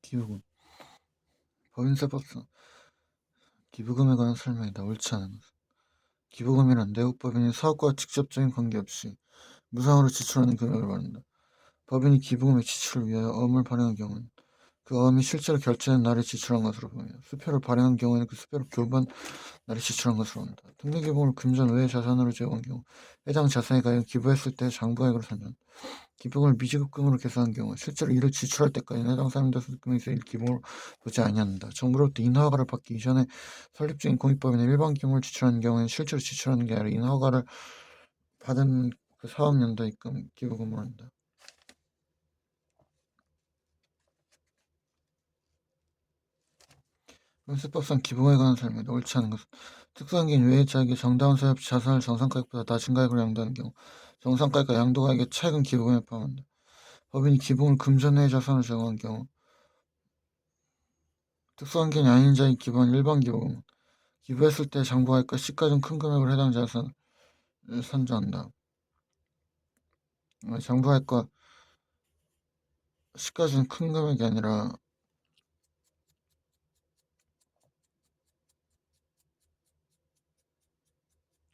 기부금. 법인세법상 기부금에 관한 설명이다. 옳지 않은 것은. 기부금이란 내국법인이 사업과 직접적인 관계없이 무상으로 지출하는 금액을 말한다. 법인이 기부금의 지출을 위하여 어음을 발행한 경우는 그 어음이 실제로 결제된 날에 지출한 것으로 보며 수표를 발행한 경우에는 그 수표를 교부한 날에 지출한 것으로 본다. 특례기부금을 금전 외의 자산으로 제공한 경우 해당 자산에 가여 기부했을 때 장부액으로 산정. 기부금을 미지급금으로 계산한 경우 실제로 이를 지출할 때까지는 해당 사람들에서 금액에서 기부금으로 보지 아니한다. 정부로부터 인하허가를 받기 이전에 설립 중인 공익법인의 일반 기부금을 지출하는 경우에는 실제로 지출하는 게 아니라 인하허가를 받은 그 사업연도의 기부금을 한다. 세법상 기부금에 관한 설명이 옳지 않은 것은 특수한계인 외의 자에게 정당한 사업 자산을 정상가액보다 낮은 가액으로 양도하는 경우 정상가액과 양도가액의 차액은 기부금에 포함한다. 법인이 기부금을 금전 외의 자산으로 제공한 경우 특수한계인이 아닌 자에게 기부한 일반 기부금은 기부했을 때 장부가액과 시가중 큰 금액으로 해당 자산을 산정한다. 장부가액과 시가중 큰 금액이 아니라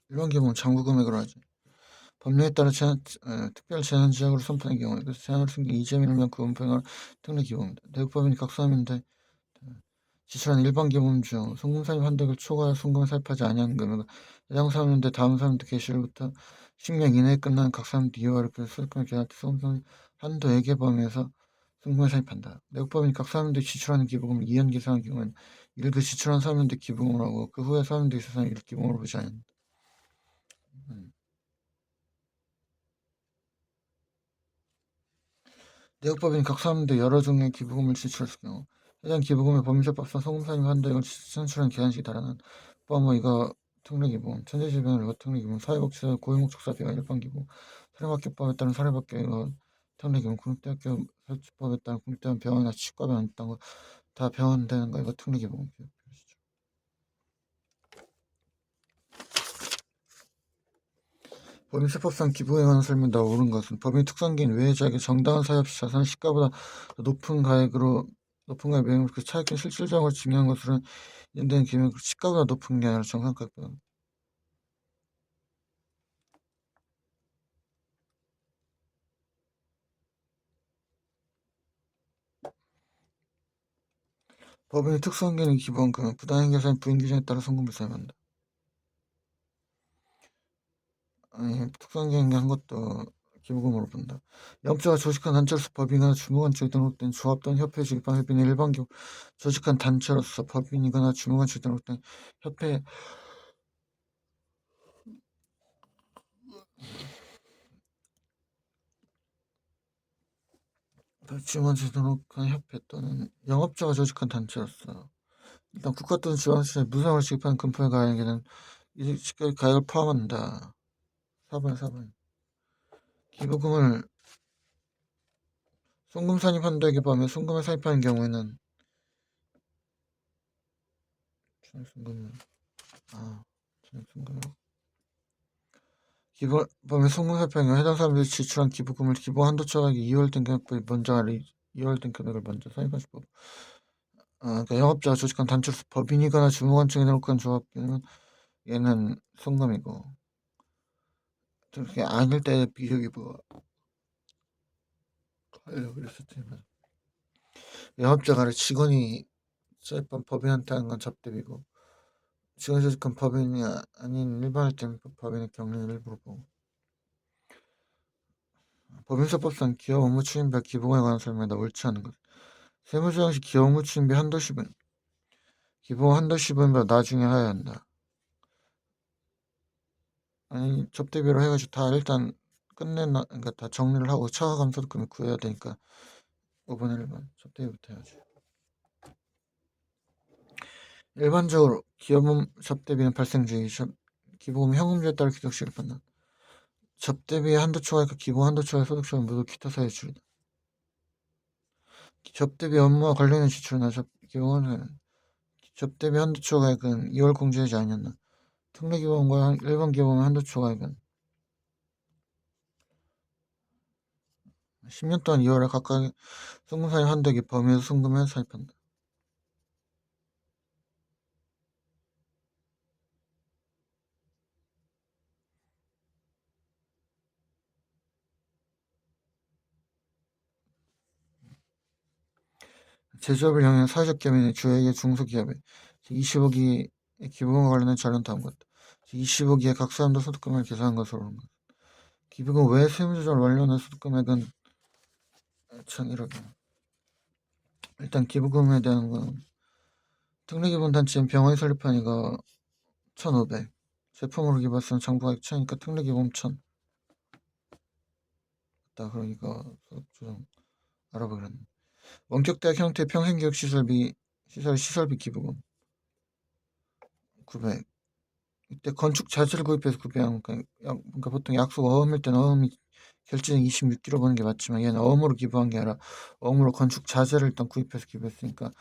일반 기부금은 장부 금액으로 하지. 법률에 따라 특별 제한 지역으로 선포된 경우에 그 제한을 숨긴 이점이 일면 그 은폐가 특례 기부금이다. 내국법인이 각 사업인데 지출한 일반 기부금 중 송금사님 한도액을 초과하여 송금을 살입하지 아니하는 금액은 해당 사업인데 다음 사업인데 개시일부터 10년 이내에 끝나는 각 사업인데 이와를 수익금을 계산할 때 송금사님 한도액의 범위에서 송금을 살입한다. 내국법인이 각 사업인데 지출하는 기부금을 2년 계산한 경우에는 이를 그 지출한 사업인데 기부금을 하고 그 후에 사업인데 있어서는 이를 기부금으로 보지 않는다. 내국법인이 각 사업인데 여러 종류의 기부금을 지출했을 경우 해당 기부금의 법인세법상 송금사님 한도액을 산출하는 계산식이 다르는 뭐 이거 특례기부금, 천재지변을 이거 특례기부금, 사회복지사 고용목적사비가 일반기부금, 사립학교법에 따른 사립학교 이거 특례기부금, 국립대학교 설치법에 따른 국립대학 병원이나 치과병원 있다는 거 다 병원 되는 거 이거 특례기부금. 법인세법상 기부에 관한 설명 다 옳은 것은 법인 특성기인 외자에게 정당한 사유 없이 자산을 시가보다 더 높은 가액 매물 그 차익은 실질적으로 증여한 것으로는 인정된 기밀 시가보다 높은 게 아니라 정상가액보다 법인의 특성기는 기부한 금액 부당행 계산 부인 규정에 따라 송금을 사용한다. 아니 특성기행 한 것도 기부금으로 본다. 영업자가 조직한 단체로서 법인이나 주무관청에 등록된 조합 또는 협회에 지급한 회비는 일반 기부 조직한 단체로서 법인이거나 주무관청에 등록된 협회 주무관청에 등록한 협회 또는 영업자가 조직한 단체로서 일단 국가 또는 지방시에 무상으로 지급하는 금품의 가액에는 이 가액을 포함한다. 4번 기부금을 송금 산입 한도액에 포함해 송금을 산입하는 경우에는 송금을 기부금에 송금 산입하는 경우 해당 사람들이 지출한 기부금을 기부 한도 초과액이 2월된 금액보다 먼저 아래 2월된 금액을 먼저 산입할 수 없고 그러니까 영업자가 조직한 단체로서 법인이거나 주무관청에 등록한 조합은 얘는 송금이고 그렇게 아닐 때 비교기부 하려고 그랬었지만 영업자가 아니라 직원이 소액반 법인한테 하는 건 접대비고 직원이 조직한 법인이 아닌 일반일 때는 법인의 경리를 일부러 보고 법인세법상 기업 업무 추진비 기부금에 관한 설명이다. 옳지 않은 것 세무조항시 기업 업무 추진비 한도시분 기부금 한도시분보다 나중에 해야 한다. 아니 접대비로 해가지고 다 일단 그러니까 다 정리를 하고 차가감사도 금액 구해야 되니까 5번 1번 접대비부터 해야지. 일반적으로 기업은 접대비는 발생주의 기부금 현금제에 따라 기록시를 판단 접대비 한도 초과액과 기부 한도 초과액 소득세는 모두 기타 사유 지출이다. 접대비 업무와 관련된 지출이나 기부는 접대비 한도 초과액은 2월 공제하지 아니었나. 특례기부금과 일반 기부금 한도 초과액은 10년 동안 2월에 각각 송금사님 한두 개 범위에서 송금에 사입한다. 제조업을 향한 사회적 기업인 주에게 중소기업에 25기의 기부금과 관련된 자료는 다음과 같다. 25기의 각 사람들 소득금을 계산한 것으로 보는 것. 기부금 외 세무조절 완료된 소득금액은 1,001억이야. 일단 기부금에 대한 건 특례기본단체인 병원이 설립하니까 1,500. 제품으로 기부했으면 정부가 1,000이니까 특례기본 1,000. 맞다. 그러니까 소득조정 알아보기로 했네. 원격대학 형태 평생교육 시설비 기부금 900. 이때 건축 자재를 구입해서 구매한 그러니까 보통 약속 어음일 때는 어음이 결제는 26kg 버는 게 맞지만 얘는 어음으로 기부한 게 아니라 어음으로 건축 자재를 일단 구입해서 기부했으니까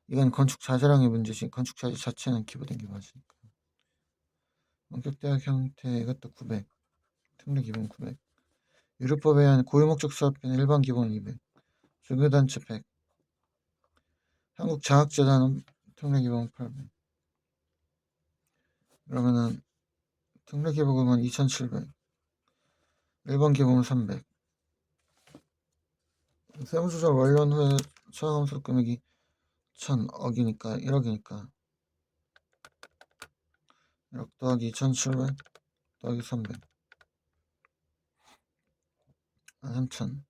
이건 건축 자재량의 문제지 건축 자재 자체는 기부된 게 맞으니까. 원격대학 형태 이것도 900. 특례 기본 900. 유료법에 의한 고유목적 사업비는 일반 기본 200. 종교단체 100. 한국장학재단은 특례 기본 800. 그러면은 특례 기부금은 2,700. 일반 기부금은 300. 세무조절 완료한 후에 차감소 금액이 1,000억이니까 1억이니까 1억 더하기 2,700 더하기 300 3,000.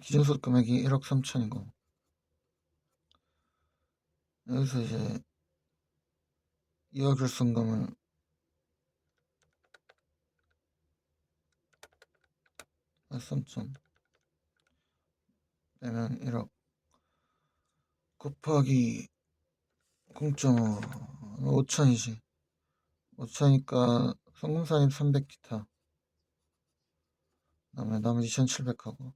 기준소득 금액이 1억 3천이고 여기서 이제 2억을 쓴 거면 3천 빼면 1억 곱하기 0.5 5천이지. 5천이니까 성금사님 300 기타 그다음에 나머지 2,700하고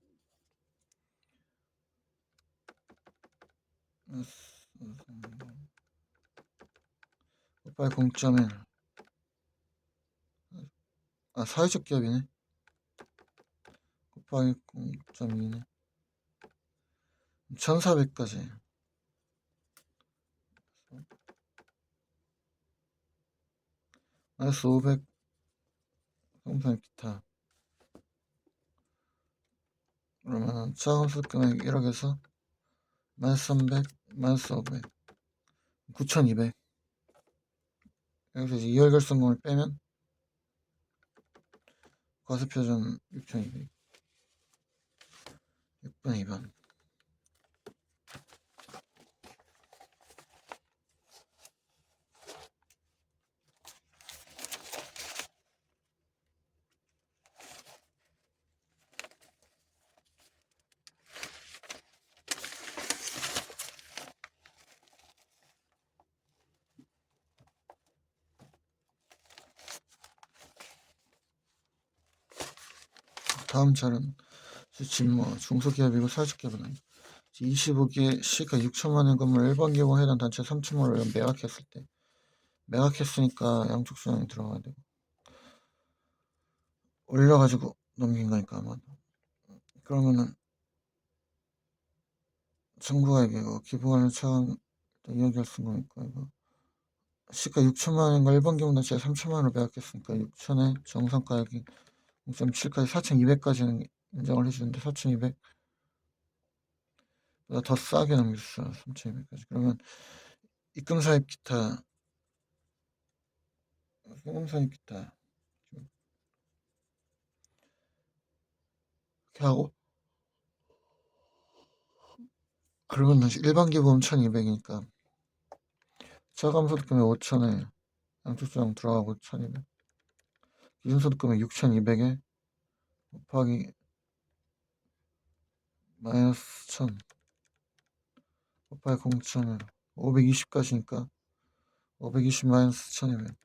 곱하기 0.1 사회적 기업이네. 곱하기 0.2네 1,400까지 마이너스 500 성금사님 기타 그러면 차감소 금액 1억에서 마이너스 300 마이너스 500 9,200 여기서 이제 2월 결성금을 빼면 과세표준 6,200 6번 2번 다음 차는 진모 중소기업이고 사회적기업은 아니고 25기의 시가 6천만원 건물 일반 기업에 해당 단체 3천만원을 매각했을 때 매각했으니까 양쪽 수량이 들어가야 되고 올려가지고 넘긴 거니까 아마도 그러면은 정부가 이거 기부관련 차관 이야기할 수가 있고 이거 시가 6천만원인가 일반 기업 단체 3천만원을 매각했으니까 6천에 정상가액이 0.7까지 4,200까지는 인정을 해주는데 4,200 보다 더 싸게 넘겼어. 3,200까지. 그러면 입금사입 기타 송금사입 기타 이렇게 하고 그러면 일반 기부금 1,200이니까 차감소득금액 5천에 양쪽수당 들어가고 1,200 기준소득금액 6,200에 곱하기 마이너스 1,000 곱하기 0.1 520까지니까 520 마이너스 1,200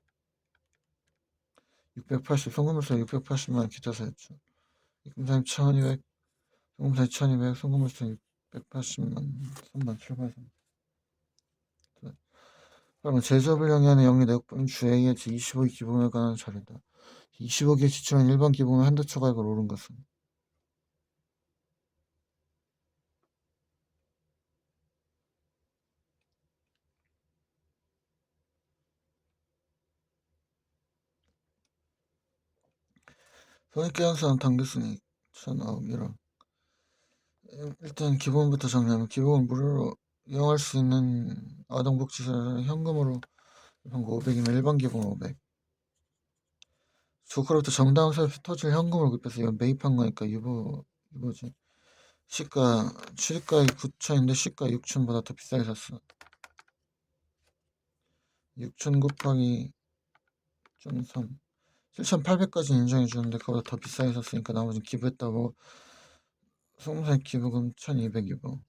680 송금물세 680만원 기타사였죠. 입금사입 1,200 송금사입 1,200 송금물세 680만 3783 그러면 제조업을 영위하는 영리 내역법인 주A의 제25기 기부금에 관한 자료다. 25기에 지출한 일반 기부금의 한도 초과액을 오른 것은 손익계산 사람 당겼으니 1009 1억. 일단 기본부터 정리하면 기본은 무료로 이용할 수 있는 아동복지사 현금으로 현금 500이면 일반 기본 500. 조커로부터 정당한 토지를 현금으로 급해서 이건 매입한 거니까 유보지. 시가 출가액이 9천인데 시가 6천보다 더 비싸게 샀어. 6천 곱하기 0.3 7,800까지 인정해 주는데 그보다 더 비싸게 샀으니까 나머지는 기부했다고. 송사의 기부금 1,200 유보.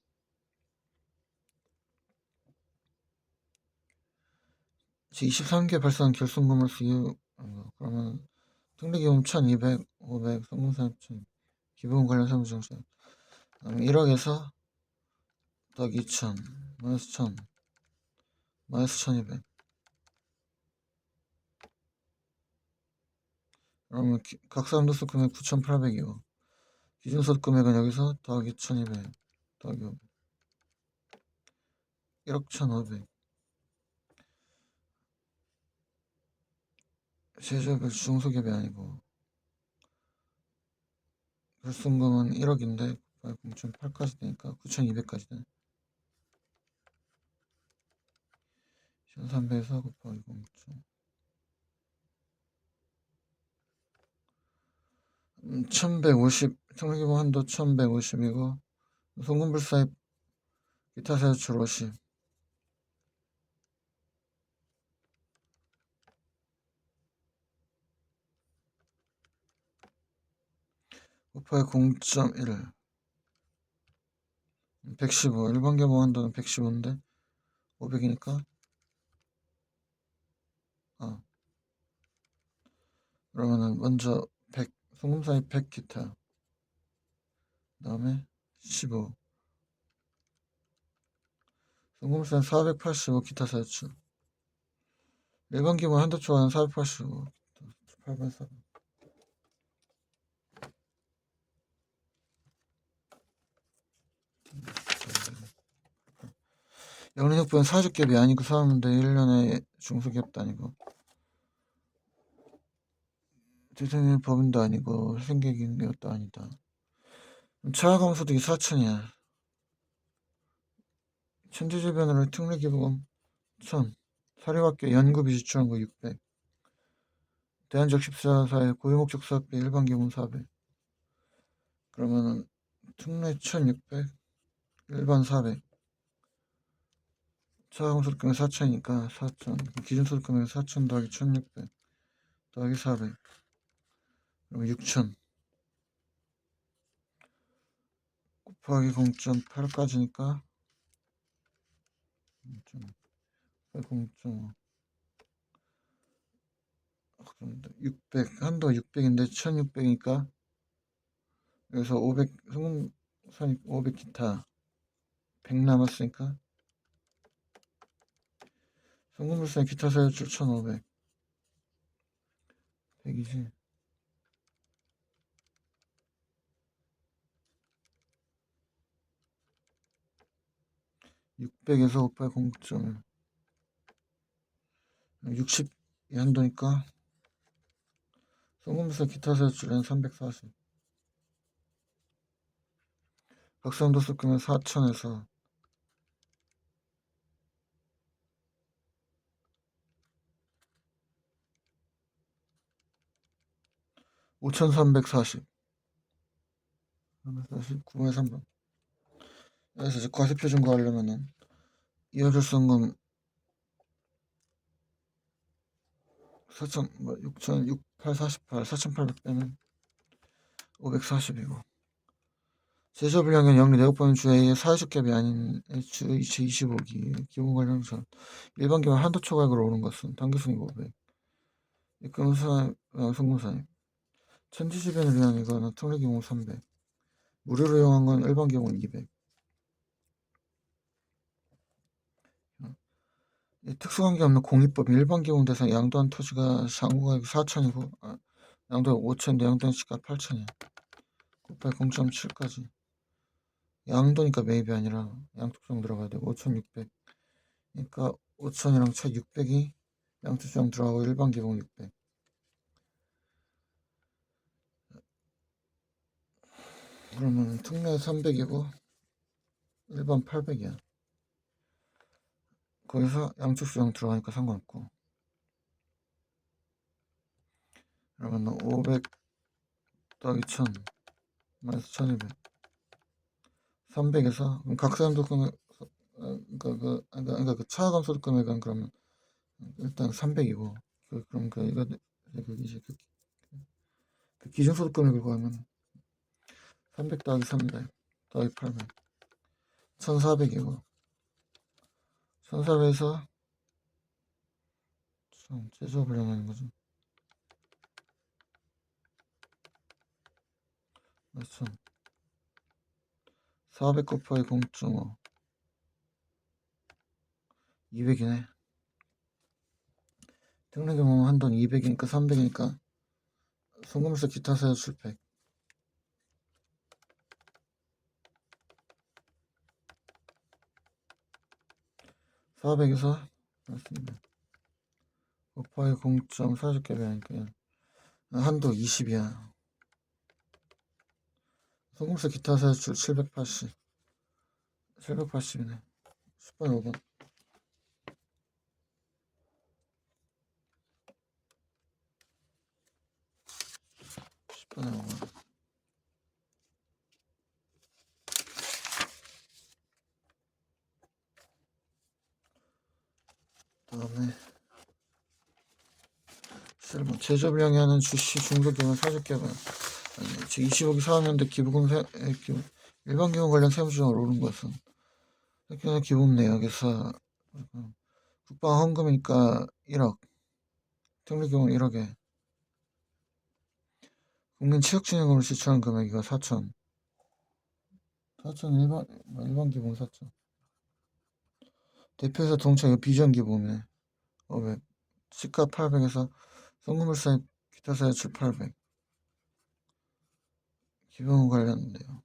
23개 발생한 결손금으로서 그러면 특례기금 1,200 500 송사의 기부금 관련 세무정산 1억에서 더 2천 마이너스 1,000 마이너스 1,200. 그러면 각사함도수 금액 9,800이고 기준소득 금액은 여기서 더하기 1,200 더하기 500 1억 1,500. 세제별 중소기업이 아니고 결손금은 1억인데 0.8까지 되니까 9,200까지 되네. 1,300에서 곱하기 0. 1,150 특례기본 한도 1,150이고 송금불사입 기타 세출 50 곱하기 0.1 115 일반 기본 한도는 115인데 500이니까 그러면은 먼저 100 송금사입 100 기타 그 다음에 15 송금사입 485 기타 세출 일반 기본 한도 초과는 485 8번 4번 영리적부는 사직기업이 아니고 사업인데 1년에 중소기업도 아니고 대통령 법인도 아니고 생계기업도 아니다. 차가감소득이 4천이야. 천재주변으로 특례기부금 1,000 사립학교 연구비 지출한 거 600 대한적십사사의 고유목적 사업비 일반기본 400 그러면은 특례 1,600 일반 400 차가감소득금액 4천이니까 4천 기준소득금액 4천 더하기 1,600 더하기 400 그러면 6천 곱하기 0.8까지니까 0.5 600 한도 600인데 1,600이니까 여기서 500 송금사입 500 기타 100 남았으니까 송금불사입 기타 세출 1,500 100이지 600에서 580 60이 한도니까 송금불사 기타 세출은 340 각성도수 금액 4천에서 5,340 9번에 3번 여기서 이제 과세표준거 하려면은 이하결손금 4천 6천 6848 4,800 빼면 540이고 제조불량은 영리 내국법인 주의 사회적 갭이 아닌 주 25기 기본관련선 일반 기본 한도 초과액으로 오는 것은 당기순위 500 입금사입 송금사입 천지주변을 위한 이거는 특례기본 300 무료로 이용한 건 일반 기본 200 특수관계 없는 공익법 일반 기본 대상 양도한 토지가 상호가액 4천이고 양도 5천인데 양도한 시가 8천이야 곱하기 0.7까지 양도니까 매입이 아니라 양특정 들어가야 되고 5,600 그러니까 5천이랑 차 600이 양특정 들어가고 일반 기본 600 그러면 특례 300이고 일반 800이야. 거기서 양측 수령 들어가니까 상관없고. 그러면 500 더하기 1000 마이너스 1200. 300에서 각 사람도 금액 그러니까 그 차감소득 금액은 그러면 일단 300이고 그럼 이거 이제 그 기준소득 금액을 구하면 300 더하기 300 더하기 800 1400이고 1400에서 제조업을 하는 거죠. 몇 400 곱하기 0.5 200이네. 특례경험 한돈 200이니까 300이니까 송금세 기타 사유 700 400에서 맞습니다. 곱하기 0.40개 배하니까 한도 20이야. 송금세 기타 사유 780 780이네. 10번 5번 10번에 5번 다음에 7번 제조업량이 하는 주시 중소기업은 40개만 아니 즉 25기 사업연대 기부금 일반 기본 관련 세무조정을 오른 것은 특히나 기본 내역에서 국방 헌금이니까 1억 특례기본 1억에 국민 취약진흥금을 지출한 금액이가 4천 일반 기본 4천 대표이사 동차 비전 기본에 500 시가 800에서 송금물세 기타 사유출 800 기부금 관련인데요.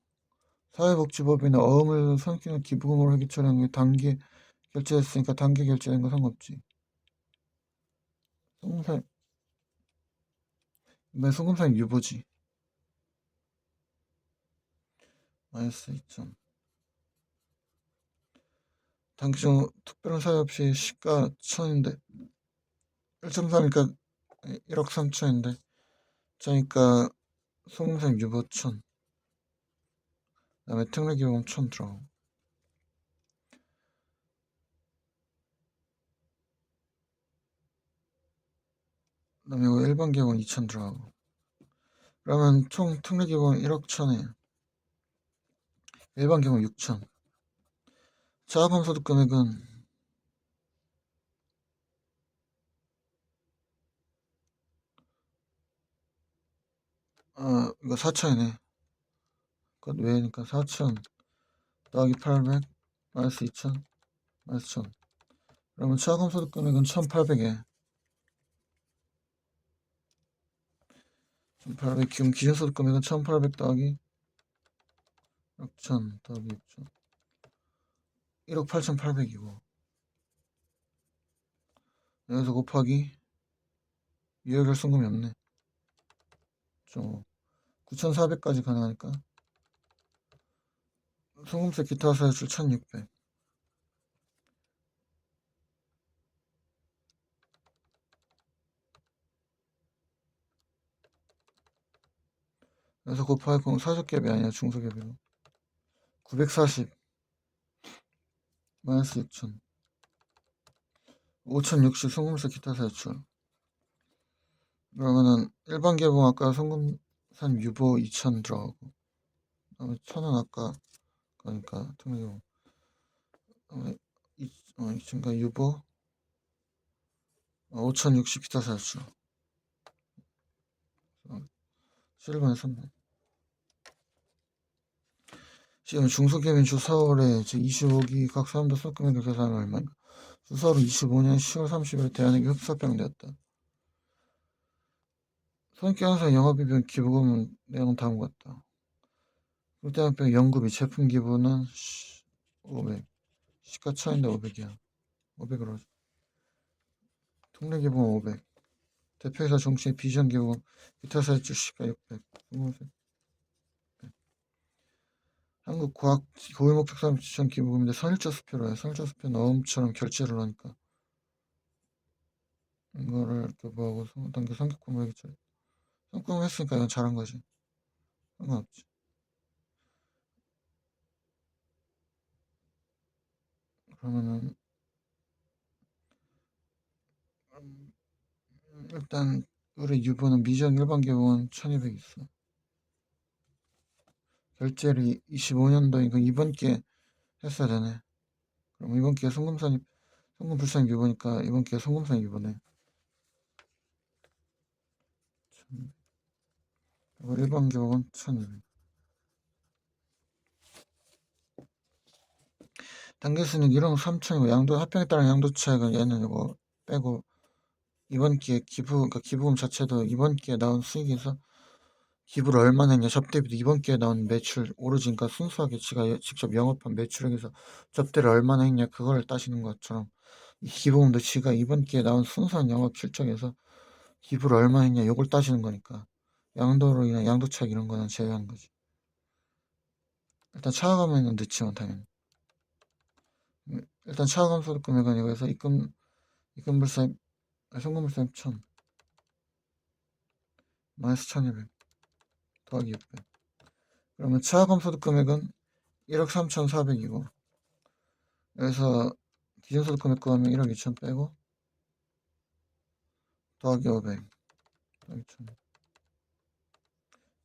사회복지법이나 어음을 삼키는 기부금으로 회계 처리한 게 단기 결제했으니까 단기 결제된 거 상관없지. 송금살 이번에 송금살 유보지. 마이너스 2천 단기적 특별한 사유 없이 시가 1000인데 1.3이니까 1억 3천인데 그러니까 송금살 유보 1000 그다음에 특례기본 1000 들어가고 그다음에 이거 일반 기본 2000 들어가고 그러면 총 특례기본 1억 1000에 일반 기본 6000 자업함소득 금액은 이거 4천이네. 그것 외니까 4천 더하기 800 마이너스 2천 마이너스 1000 그러면 자업함소득 금액은 1800에 1800 지금 기준소득 금액은 1800 더하기 6000 더하기 6000 1억 8800이고 여기서 곱하기 유효결 송금이 없네. 좀 9400까지 가능하니까 송금세 기타 사유출 1600 여기서 곱하기 40갭이 아니야 중소갭이고 940 마이너스 6000 5060 송금세 기타 사유출 그러면은 일반 개봉 아까 송금산 유보 2000 들어가고 그다음에 1000은 아까 그러니까 통계개봉 2000가 유보 5060 기타 사유출 7번에 썼네. 지금 중소기업인 주사월에 제 25기 각 사람들 수금액을 계산하면 얼마인가? 주사월 25년 10월 30일 대한에게 흡사병되었다. 손익계산서 영업이익 기부금은 내용 다음과 같다. 꿀대학병 연구비 제품 기부는 500 시가 1000인데 500이야. 500으로 하자. 특례기부금 500 대표이사 정치의 비전 기부금 기타 사유출 시가 600 한국과학 고유목적 사업 지원 기부금인데 선일자 수표로 해. 선일자 수표 넣음처럼 결제를 하니까 이거를 이렇게 뭐하고 단계 성격금을 결제. 성격금 했으니까 이건 잘한 거지. 상관없지. 그러면은 일단 우리 유보는 미정 일반 기본 1200 있어. 결제를 25년도니까 이번 기회에 했어야 되네. 그럼 이번 기회에 송금 불상 유보니까 이번 기회에 송금상 유보네. 일반 기본 1200. 단계수는 1억 3천이고 양도 합병에 따른 양도 차이가 얘는 이거 빼고 이번 기회 그러니까 기부금 자체도 이번 기회에 나온 수익에서 기부를 얼마나 했냐 접대비도 이번 기회에 나온 매출 오로지 그러니까 순수하게 지가 직접 영업한 매출액에서 접대를 얼마나 했냐 그걸 따지는 것처럼 이 기부금도 지가 이번 기회에 나온 순수한 영업 실적에서 기부를 얼마 했냐 요걸 따지는 거니까 양도로 인한 양도 차익 이런 거는 제외하는 거지. 일단 차감에는 늦지만 당연히 일단 차감 소득 금액은 이거에서 입금불사입 송금불사입 1000 마이너스 1200 더하기 600 그러면 차감 소득 금액은 1억 3400이고 여기서 기준소득 금액 구하면 1억 2000 빼고 더하기 500 더하기 1000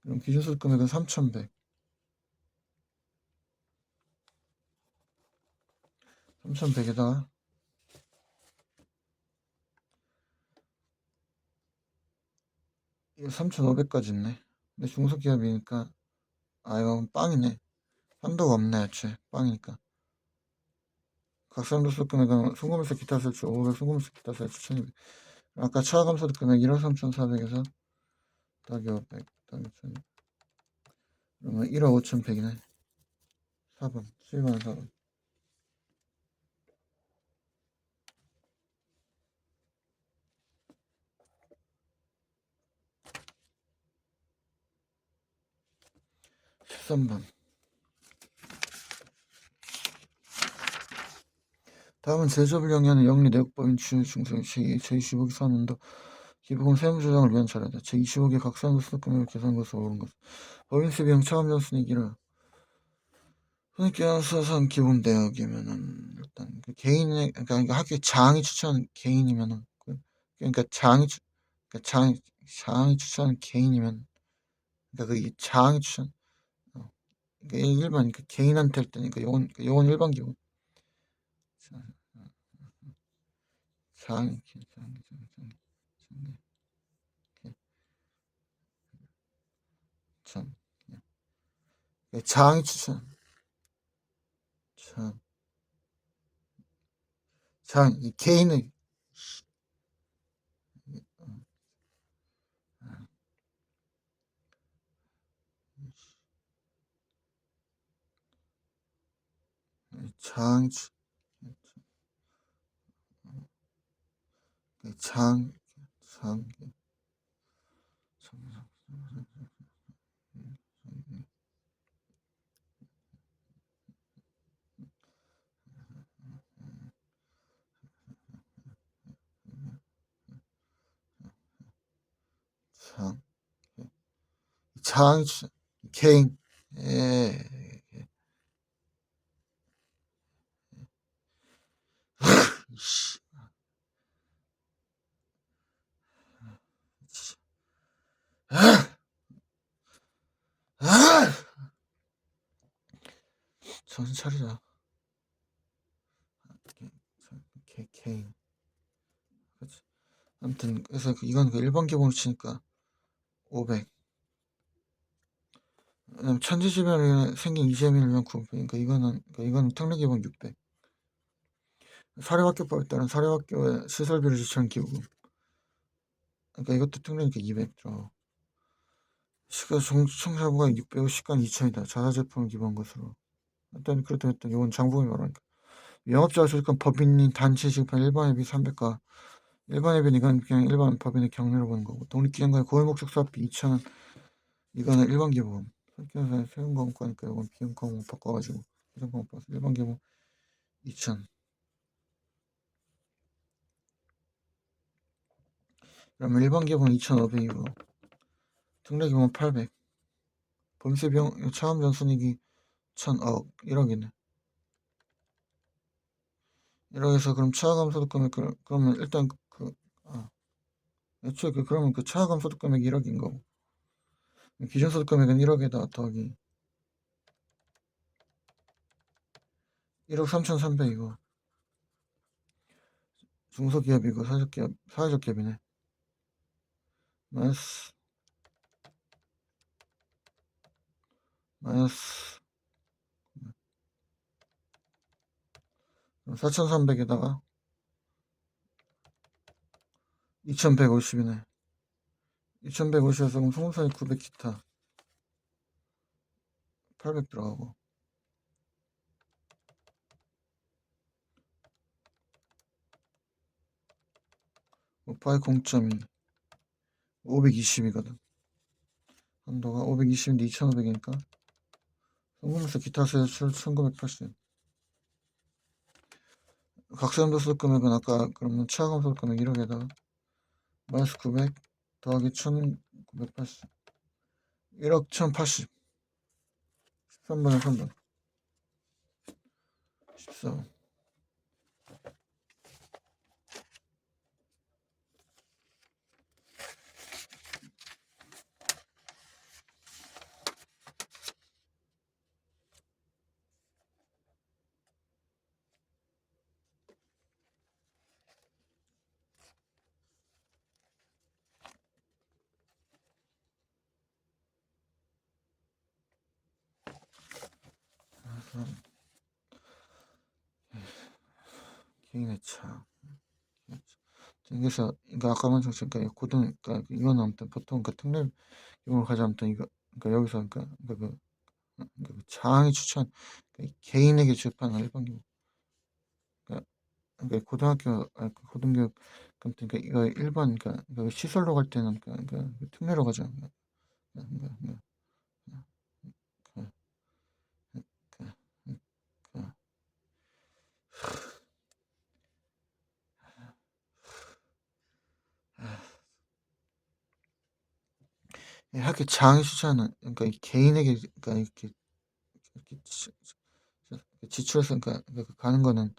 그럼 기준소득 금액은 3100 3100에다가 이거 3500까지 있네. 근데 중소기업이니까 이건 빵이네. 한도가 없네 애초에 빵이니까. 각상도소득 금액은 송금에서 기타 설치 500 송금에서 기타 설치 1200 아까 차감소득 금액 1억 3400에서 더하기 500 더하기 1200 그러면 1억 5100이네. 4번 수익은 4번 13번 다음은 제조업을 영위하는 영리 내역법인 중소 제25기 사안인도 기부금 세무조정을 위한 차례다. 제25기 각상도소득 금액을 계산한 것으로 옳은 것. 법인세 비용 차감전 순이익이라 손익계산서상 기본 대역이면은 일단 그 개인의 그러니까 학교 장이 추천한 개인이면은 그러니까 장이 추천한 개인이면 그러니까 그 장이 추천 그러니까 일반 그 개인한테 할 때니까 요건 일반 기본 장이 참 장이 추천 이 개인의 장 개인 정신 차리자. 개인. 그치. 아무튼 그래서 이건 그 일반 기본으로 치니까 500. 왜냐면 천지지변에 생긴 이재민을 위한 구분. 그러니까 이거는 특례 기본 600. 사립학교법에 따른 사립학교의 시설비를 지출한 기부금. 그러니까 이것도 특례니까 200 들어. 시가 총사부가 600고 시간 2000이다. 자사제품을 기부한 것으로. 일단 그렇다면 이건 장부금이 말하니까. 영업자가 조직한 법인인 단체 지급한 일반 앱이 300가 일반 앱은 이건 그냥 일반 법인의 경리로 보는 거고 독립기관과의 고유목적 사업비 2,000원 이거는 일반 기부금 손익계산서에 세금 과목하니까 이건 비용 과목 바꿔가지고 계산 과목 바꿔서 일반 기본 2천. 그러면 일반 기본 2,500이고 특례 기본 800. 범세 비용 차감전 순이익이 1,000억 1억이네. 1억에서 그럼 차감 소득 금액 그러면 일단 애초에 그러면 그 차감 소득 금액 1억인 거고 기준 소득 금액은 1억에다 더하기 1억 3,300이고 중소기업이고 사회적 기업이네. 마이너스 4,300에다가 2,150이네. 2,150에서 그럼 송사의 900 기타 800 들어가고 파이 0.2 520이거든. 한도가 520인데 2,500이니까 송금세 기타 세출 1,980. 각세음도 소득 금액은 아까 그러면 차감 소득 금액 1억에다가 마이너스 900 더하기 1,980 1억 1,080 13번에 3번 14. 개인의 차. 그래서 그러니까 아까 말한 그러니까 고등 그러니까 이거는 아무튼 보통 그 특례 기본으로 가자 아무튼 이거 그러니까 여기서 그 장이 추천 개인에게 주입하는 일반 기본 그러니까 고등학교 고등교육 그러니까 이거 일반 그러니까 시설로 갈 때는 그러니까 특례로 가자. 그러니까 학교 장이 추천하는 그러니까 개인에게 그러니까 이렇게 지출해서 그러니까 가는 거는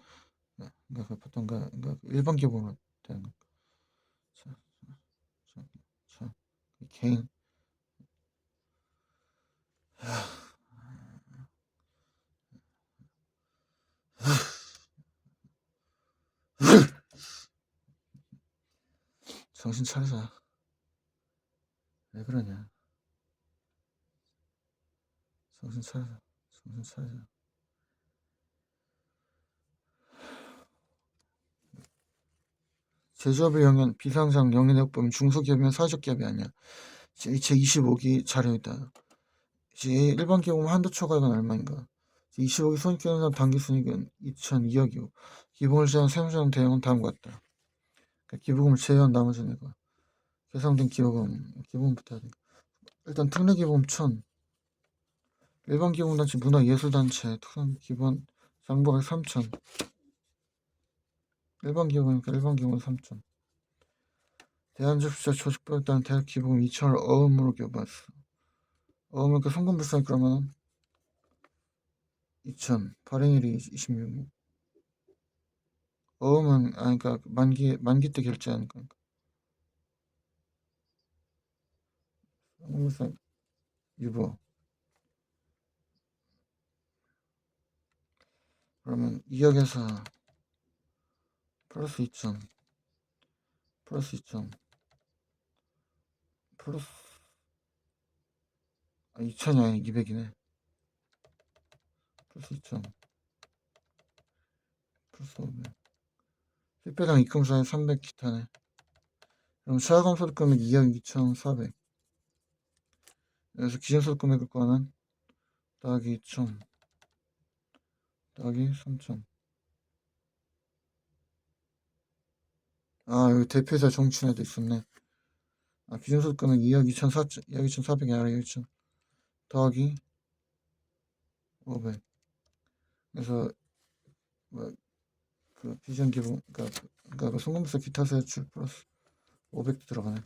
그러니까 보통 그러니까 일반 기본으로 되는 거. 자, 개인 정신 차리자. 왜 그러냐? 정신 차리자. 정신 차리자. 제조업의 영연 비상장 영연액 보면 중소기업이면 사회적 기업이 아니야. 제 25기 자료이다. 일반 기업은 한도 초과액은 얼마인가? 25기 손익계산 당기순이익은 2,002억이고 기본을 제한 세무조정 대응은 다음과 같다. 그러니까 기부금을 제외한 나머지는 이거. 계상된 기부금부터 해야 되니까. 일단 특례 기부금 1,000 일반 기부금단체 문화예술단체 특선 기본 장부가 3,000 일반 기부금이니까 일반 기부금 3,000 대한접시자 조직법에 대학 기부금 2,000을 어음으로 기부했어. 어음은 그 송금불상 그러면 2,000 발행일이 26일 어음은 그러니까 만기 때 결제하니까 송금불상 유보 그러면 2억에서 플러스 2,000 플러스 2,000 플러스 2,000이 아니 200이네. 플러스 2,000 플러스 500 실패당 입금사에 300 기타네. 그럼 차감 소득 금액 2억 2,400 여기서 기준 소득 금액을 구하는 더하기 2,000 더하기 3,000 여기 대표이사 종친에도 있었네. 기준 소득 금액 2억 2,400이 아니라 2억 2,000 더하기 500. 그래서 그 비전기본 그러니까 그 송금세 기타 세출 플러스 500도 들어가네.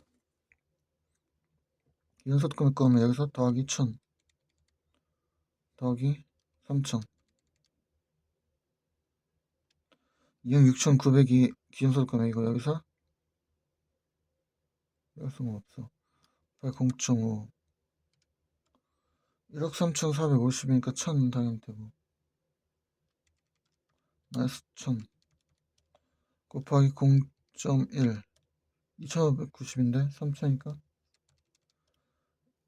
기존소득 금액 거면 여기서 더하기 1000 더하기 3000 2억 6900이 기존소득 금액이고 여기서 여기서 없어. 0.5 1억 3450이니까 1000 당연히 되고 마이너스 1000 곱하기 0.1 2590인데 3000이니까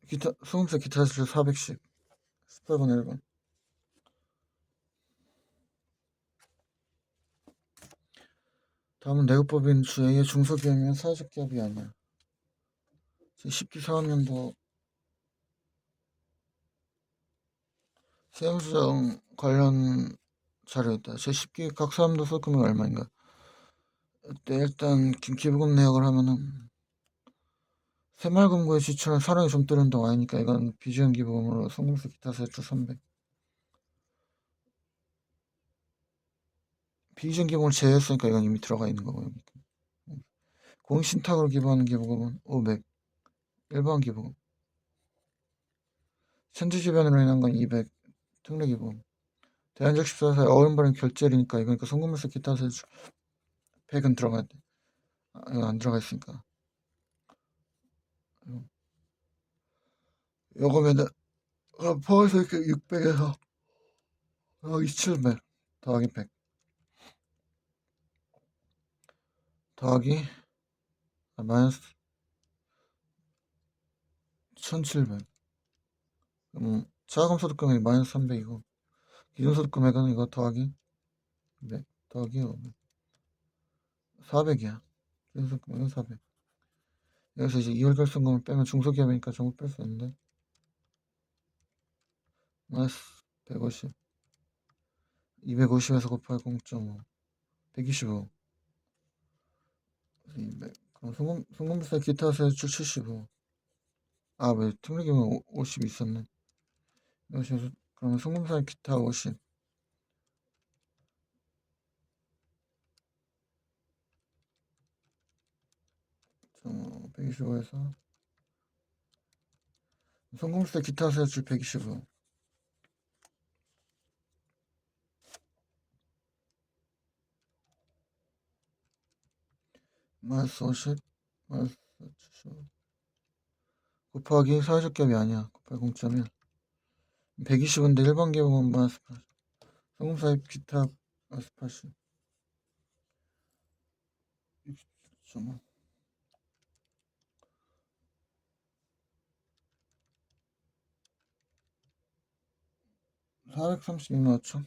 기타 소금세 기타 세출 410 18번 1번. 다음은 내국법인 주 A의 중소기업이면 사회적 기업이 아니야. 제10기 사업년도 세무조정 관련 자료였다. 제10기 각 사람도 소득금액 얼마인가? 일단 기부금 내역을 하면은 새마을금고에 지출한 사랑이 좀 들은다 와이니까 이건 비지원 기부금으로 송금세 기타 세출 300. 비지원 기부금을 제외했으니까 이건 이미 들어가 있는 거고 여기. 공신탁으로 기부하는 기부금은 500. 일반 기부금. 천지지변으로 인한 건 200. 특례 기부금. 대안적 14사의 어음바른 결제리니까 이거니까 송금세 기타 세출 100은 들어가야 돼. 이거 안 들어가 있으니까. 요거면은 포함해서 이렇게 600에서 더하기 700 더하기 100 더하기 마이너스 1700. 자금소득 금액이 마이너스 300이고 기준소득 금액은 이거 더하기 100 더하기 500 400이야. 기준소득 금액은 400. 여기서 이제 2월 결손금을 빼면 중소기업이니까 전부 뺄 수 있는데 마이너스 150 250에서 곱하기 0.5 125 200. 그럼 송금세 기타 세출 75. 아, 왜 특례기면 50 있었네. 여기서 그러면 송금세 기타 50 125에서 송금세 기타 세출 125 마이너스 50 마이너스 75 곱하기 사회적 기업이 아니야. 곱하기 0.1 120인데 일반 기업은 마이너스 80 송금사입 기타 마이너스 80 67.5 432만 5천.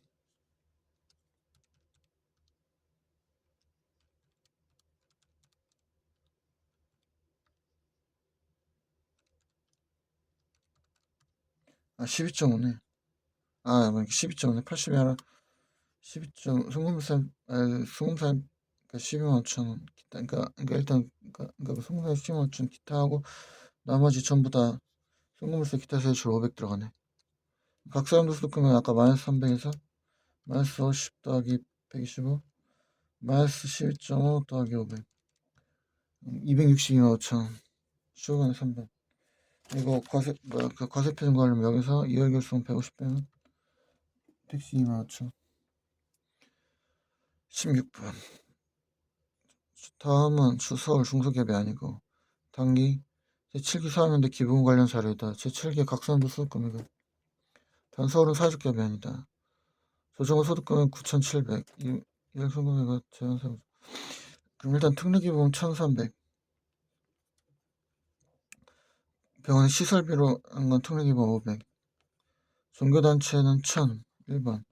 아 12.5네. 아 12.5네. 80이 아니라 12점 송금사 송금사 그러니까 12만 5천 원 기타 그러니까 일단 그러니까 송금사 12만 5천 기타하고 나머지 전부 다 송금세 기타 세출 500 들어가네. 각 사람도 소득금액 아까 마이너스 300에서 마이너스 50 더하기 125 마이너스 12.5 더하기 500 262만 5천. 쇼간에 3번. 이거 그 과세표준 관련 여기서 2월 결손 150 빼면 택시 2만 5천. 16번. 다음은 서울 중소기업이 아니고 단기 제7기 사업연대 기부금 관련 자료이다. 제7기 각선부 소득금액은 단 서울은 사회적 기업이 아니다. 조정호 소득금액 9,700. 이월 소금액은 제한세무. 그럼 일단 특례기부금 1,300. 병원 시설비로 한 건 특례기부금 500. 종교단체는 1,000. 1번.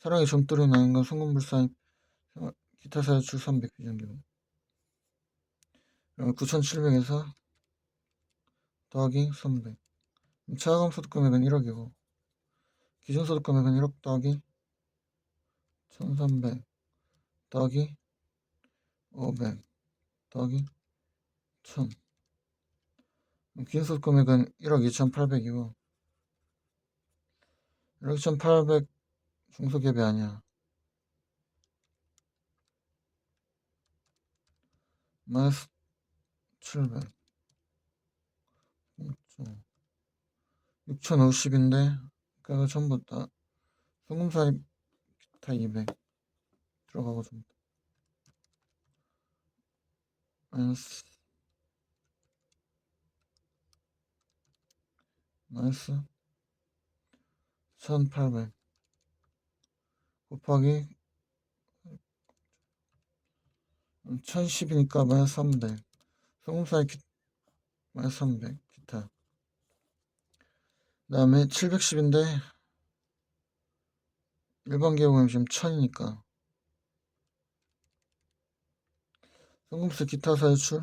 사랑의 점돌이 나는 건 송금불사입 기타 사유출 300 비정기금. 그러면 9,700에서 더하기 300. 차감 소득금액은 1억이고 기준소득금액은 1억 더하기 1,300 더하기 500 더하기 1,000. 기준소득금액은 1억 2,800이고 1억 1,800 중소기업이 아니야. 마이너스 700 6,050인데 그거 전부 다 송금사입 다 200 들어가고 좀 마이너스 1,800 곱하기 1,010이니까 마이너스 300 송금사입 마이너스 300 기타 그 다음에 710인데 일반 기업은 지금 1,000이니까 송금세 기타 사유출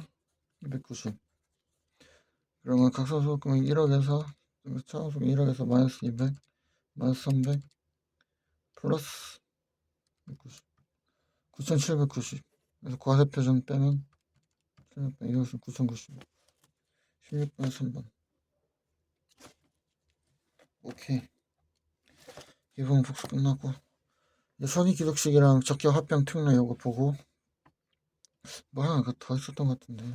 290 그러면 각성소득금액 1억에서 차감소득 1억에서 마이너스 200 마이너스 300 플러스 190 9,790 그래서 과세표준 빼면 1,600 이것은 9,090 16번 3번 오케이 기본 복수 끝났고 이제 손익기록식이랑 적격 합병 특례 요거 보고 뭐 하나 더 있었던 것 같은데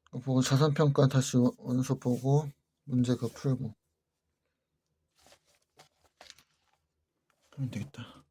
이거 보고 자산평가 다시 원서 보고 문제 그거 풀고 하면 되겠다.